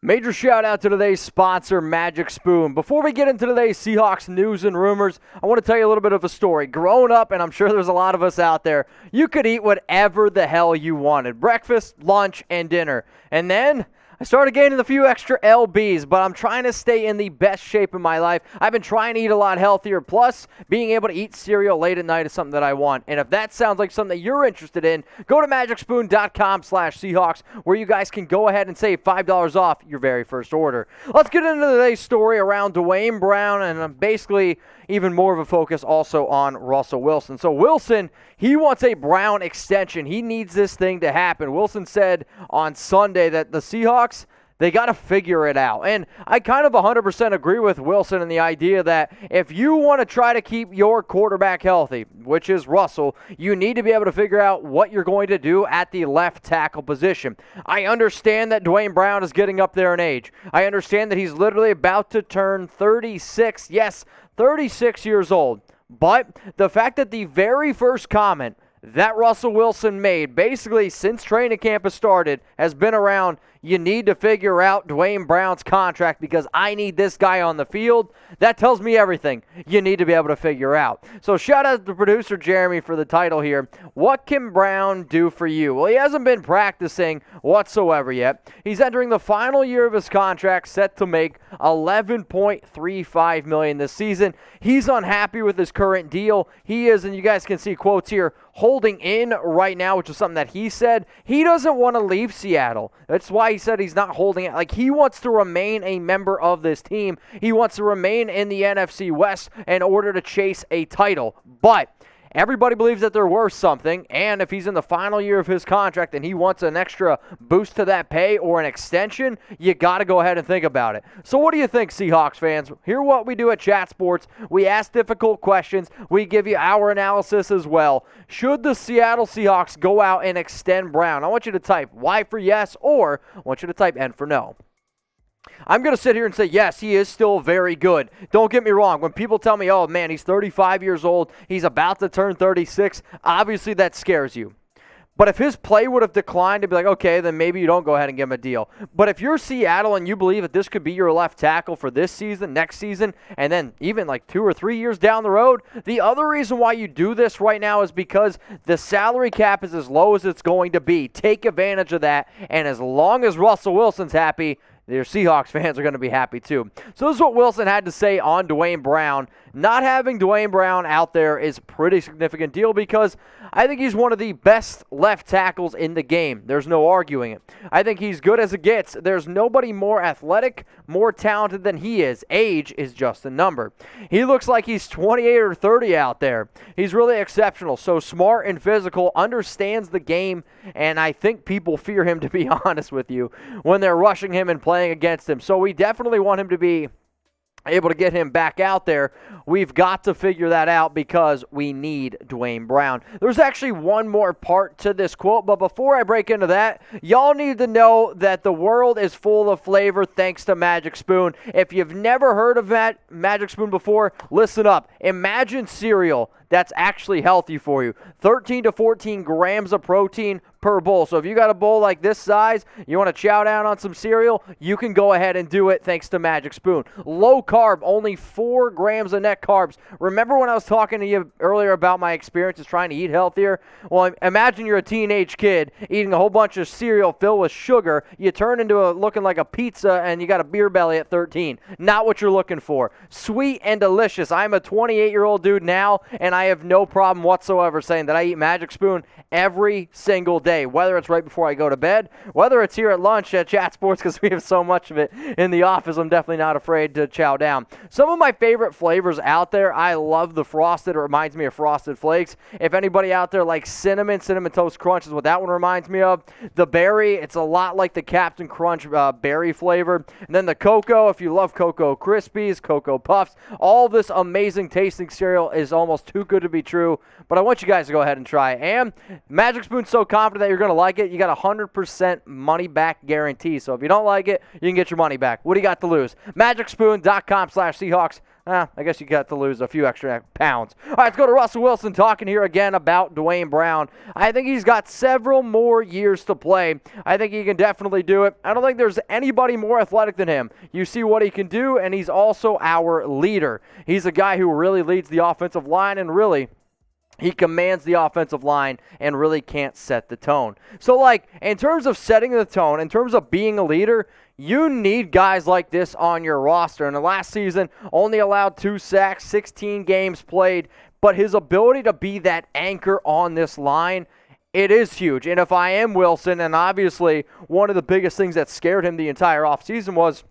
Major shout out to today's sponsor, Magic Spoon. Before we get into today's Seahawks news and rumors, I want to tell you a little bit of a story. Growing up, and I'm sure there's a lot of us out there, you could eat whatever the hell you wanted. Breakfast, lunch, and dinner. And then I started gaining a few extra lbs, but I'm trying to stay in the best shape of my life. I've been trying to eat a lot healthier, plus being able to eat cereal late at night is something that I want. And if that sounds like something that you're interested in, go to magicspoon.com/Seahawks, where you guys can go ahead and save $5 off your very first order. Let's get into today's story around Duane Brown, and basically even more of a focus also on Russell Wilson. So Wilson, he wants a Brown extension. He needs this thing to happen. Wilson said on Sunday that the Seahawks, they got to figure it out. And I kind of 100% agree with Wilson in the idea that if you want to try to keep your quarterback healthy, which is Russell, you need to be able to figure out what you're going to do at the left tackle position. I understand that Duane Brown is getting up there in age. I understand that he's literally about to turn 36. Yes, 36 years old. But the fact that the very first comment that Russell Wilson made, basically since training camp has started, has been around, you need to figure out Duane Brown's contract because I need this guy on the field. That tells me everything you need to be able to figure out. So shout out to producer Jeremy for the title here. What can Brown do for you? Well, he hasn't been practicing whatsoever yet. He's entering the final year of his contract, set to make $11.35 million this season. He's unhappy with his current deal. He is, and you guys can see quotes here, holding in right now, which is something that he said. He doesn't want to leave Seattle. That's why he said he's not holding it. Like, he wants to remain a member of this team. He wants to remain in the NFC West in order to chase a title. But everybody believes that they're worth something, and if he's in the final year of his contract and he wants an extra boost to that pay or an extension, you got to go ahead and think about it. So what do you think, Seahawks fans? Here's what we do at Chat Sports. We ask difficult questions. We give you our analysis as well. Should the Seattle Seahawks go out and extend Brown? I want you to type Y for yes, or I want you to type N for no. I'm going to sit here and say, yes, he is still very good. Don't get me wrong. When people tell me, oh, man, he's 35 years old, he's about to turn 36, obviously that scares you. But if his play would have declined, to be like, okay, then maybe you don't go ahead and give him a deal. But if you're Seattle and you believe that this could be your left tackle for this season, next season, and then even like 2 or 3 years down the road, the other reason why you do this right now is because the salary cap is as low as it's going to be. Take advantage of that, and as long as Russell Wilson's happy, your Seahawks fans are going to be happy too. So this is what Wilson had to say on Duane Brown. Not having Duane Brown out there is a pretty significant deal because I think he's one of the best left tackles in the game. There's no arguing it. I think he's good as it gets. There's nobody more athletic, more talented than he is. Age is just a number. He looks like he's 28 or 30 out there. He's really exceptional. So smart and physical, understands the game, and I think people fear him, to be honest with you, when they're rushing him and playing against him. So we definitely want him to be able to get him back out there. We've got to figure that out because we need Duane Brown. There's actually one more part to this quote, but before I break into that, y'all need to know that the world is full of flavor thanks to Magic Spoon. If you've never heard of Magic Spoon before, listen up. Imagine cereal that's actually healthy for you. 13 to 14 grams of protein per bowl. So if you got a bowl like this size, you want to chow down on some cereal, you can go ahead and do it thanks to Magic Spoon. Low carb, only 4 grams of net carbs. Remember when I was talking to you earlier about my experiences trying to eat healthier? Well, imagine you're a teenage kid eating a whole bunch of cereal filled with sugar. You turn into looking like a pizza and you got a beer belly at 13. Not what you're looking for. Sweet and delicious. I'm a 28-year-old dude now, and I have no problem whatsoever saying that I eat Magic Spoon every single day, whether it's right before I go to bed, whether it's here at lunch at Chat Sports, because we have so much of it in the office. I'm definitely not afraid to chow down. Some of my favorite flavors out there, I love the frosted. It reminds me of Frosted Flakes. If anybody out there likes cinnamon Toast Crunch is what that one reminds me of. The berry, it's a lot like the Captain Crunch berry flavor. And then the cocoa, if you love Cocoa Krispies, Cocoa Puffs, all this amazing tasting cereal is almost too good to be true, but I want you guys to go ahead and try it. And Magic Spoon's so confident that you're going to like it, you got a 100% money back guarantee. So if you don't like it, you can get your money back. What do you got to lose? MagicSpoon.com/Seahawks. I guess you got to lose a few extra pounds. All right, let's go to Russell Wilson talking here again about Duane Brown. I think he's got several more years to play. I think he can definitely do it. I don't think there's anybody more athletic than him. You see what he can do, and he's also our leader. He's a guy who really leads the offensive line, and really, he commands the offensive line and really can't set the tone. So, like, in terms of setting the tone, in terms of being a leader, you need guys like this on your roster. And the last season, only allowed 2 sacks, 16 games played. But his ability to be that anchor on this line, it is huge. And if I am Wilson, and obviously one of the biggest things that scared him the entire offseason was,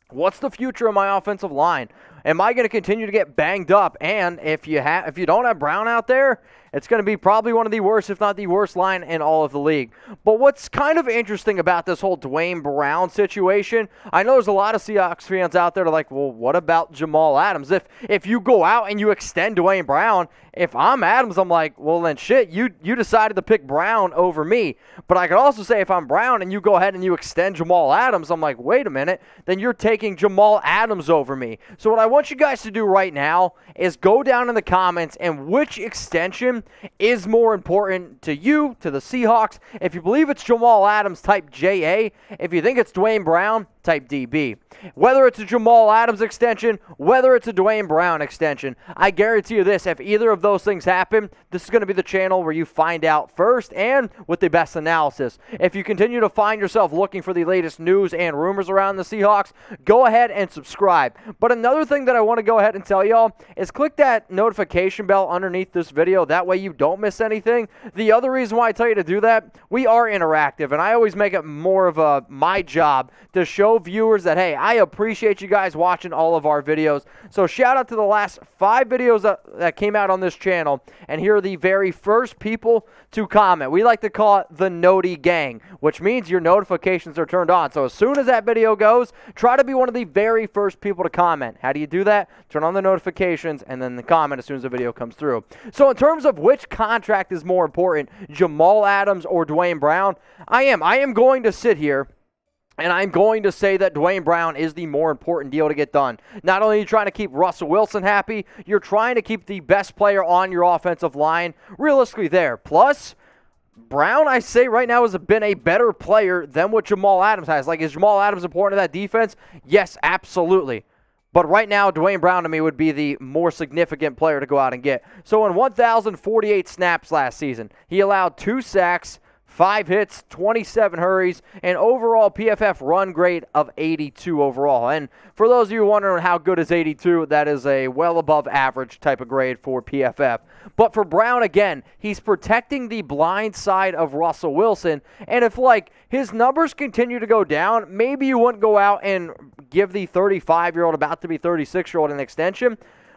what's the future of my offensive line? Am I going to continue to get banged up? And if you don't have Brown out there, it's going to be probably one of the worst, if not the worst line in all of the league. But what's kind of interesting about this whole Duane Brown situation, I know there's a lot of Seahawks fans out there that are like, well, what about Jamal Adams? If you go out and you extend Duane Brown, if I'm Adams, I'm like, well, then shit, you decided to pick Brown over me. But I could also say if I'm Brown and you go ahead and you extend Jamal Adams, I'm like, wait a minute, then you're taking Jamal Adams over me. So what I want you guys to do right now is go down in the comments and which extension is more important to you, to the Seahawks. If you believe it's Jamal Adams, type JA. If you think it's Duane Brown, type DB. Whether it's a Jamal Adams extension, whether it's a Duane Brown extension, I guarantee you this, if either of those things happen, this is going to be the channel where you find out first and with the best analysis. If you continue to find yourself looking for the latest news and rumors around the Seahawks, go ahead and subscribe. But another thing that I want to go ahead and tell y'all is click that notification bell underneath this video. That way you don't miss anything. The other reason why I tell you to do that, we are interactive, and I always make it more of my job to show viewers that, hey, I appreciate you guys watching all of our videos. So shout out to the last 5 videos that came out on this channel, and here are the very first people to comment. We like to call it the Noti Gang, which means your notifications are turned on. So as soon as that video goes, try to be one of the very first people to comment. How do you do that? Turn on the notifications and then the comment as soon as the video comes through. So in terms of which contract is more important, Jamal Adams or Duane Brown, I am going to sit here and I'm going to say that Duane Brown is the more important deal to get done. Not only are you trying to keep Russell Wilson happy, you're trying to keep the best player on your offensive line realistically there. Plus, Brown, I say right now, has been a better player than what Jamal Adams has. Like, is Jamal Adams important to that defense? Yes, absolutely. But right now, Duane Brown to me would be the more significant player to go out and get. So in 1,048 snaps last season, he allowed 2 sacks, 5 hits, 27 hurries, and overall PFF run grade of 82 overall. And for those of you wondering how good is 82, that is a well above average type of grade for PFF. But for Brown, again, he's protecting the blind side of Russell Wilson. And if, like, his numbers continue to go down, maybe you wouldn't go out and give the 35-year-old, about to be 36-year-old an extension.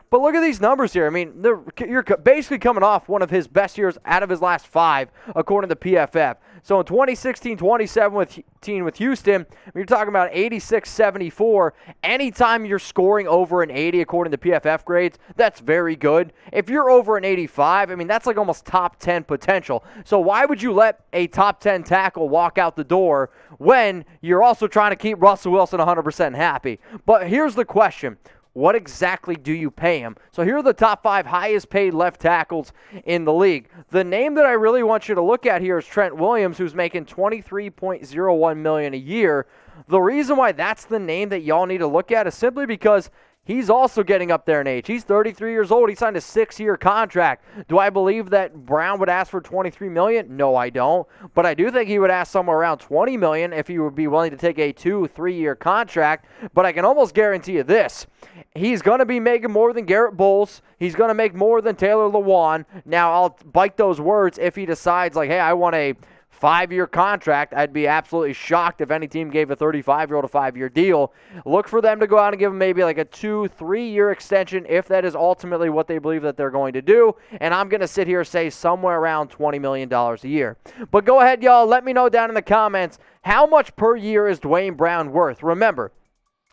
But look at these numbers here. I mean, you're basically coming off one of his best years out of his last 5, according to PFF. So in 2016-2017 with Houston, you're talking about 86-74. Anytime you're scoring over an 80, according to PFF grades, that's very good. If you're over an 85, I mean, that's like almost top 10 potential. So why would you let a top 10 tackle walk out the door when you're also trying to keep Russell Wilson 100% happy? But here's the question. What exactly do you pay him? So here are the top 5 highest paid left tackles in the league. The name that I really want you to look at here is Trent Williams, who's making $23.01 million a year. The reason why that's the name that y'all need to look at is simply because he's also getting up there in age. He's 33 years old. He signed a 6-year contract. Do I believe that Brown would ask for $23 million? No, I don't. But I do think he would ask somewhere around $20 million if he would be willing to take a 2-3-year contract. But I can almost guarantee you this. He's going to be making more than Garrett Bowles. He's going to make more than Taylor Lewan. Now, I'll bite those words if he decides, like, hey, I want a 5-year contract. I'd be absolutely shocked if any team gave a 35-year-old a 5-year deal. Look for them to go out and give him maybe like a 2-3-year extension if that is ultimately what they believe that they're going to do. And I'm going to sit here and say somewhere around $20 million a year. But go ahead, y'all. Let me know down in the comments, how much per year is Duane Brown worth? Remember,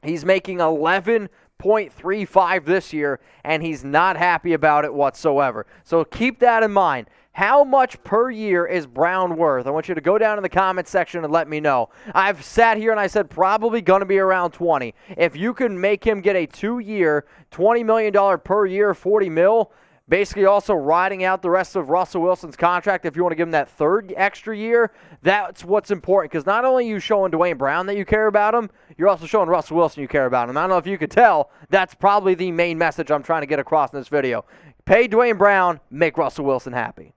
he's making $11.35 this year, and he's not happy about it whatsoever. So keep that in mind. How much per year is Brown worth? I want you to go down in the comment section and let me know. I've sat here and I said probably going to be around 20. If you can make him get a 2-year, $20 million per year, 40 mil, basically also riding out the rest of Russell Wilson's contract, if you want to give him that third extra year, that's what's important. Because not only are you showing Duane Brown that you care about him, you're also showing Russell Wilson you care about him. I don't know if you could tell, that's probably the main message I'm trying to get across in this video. Pay Duane Brown, make Russell Wilson happy.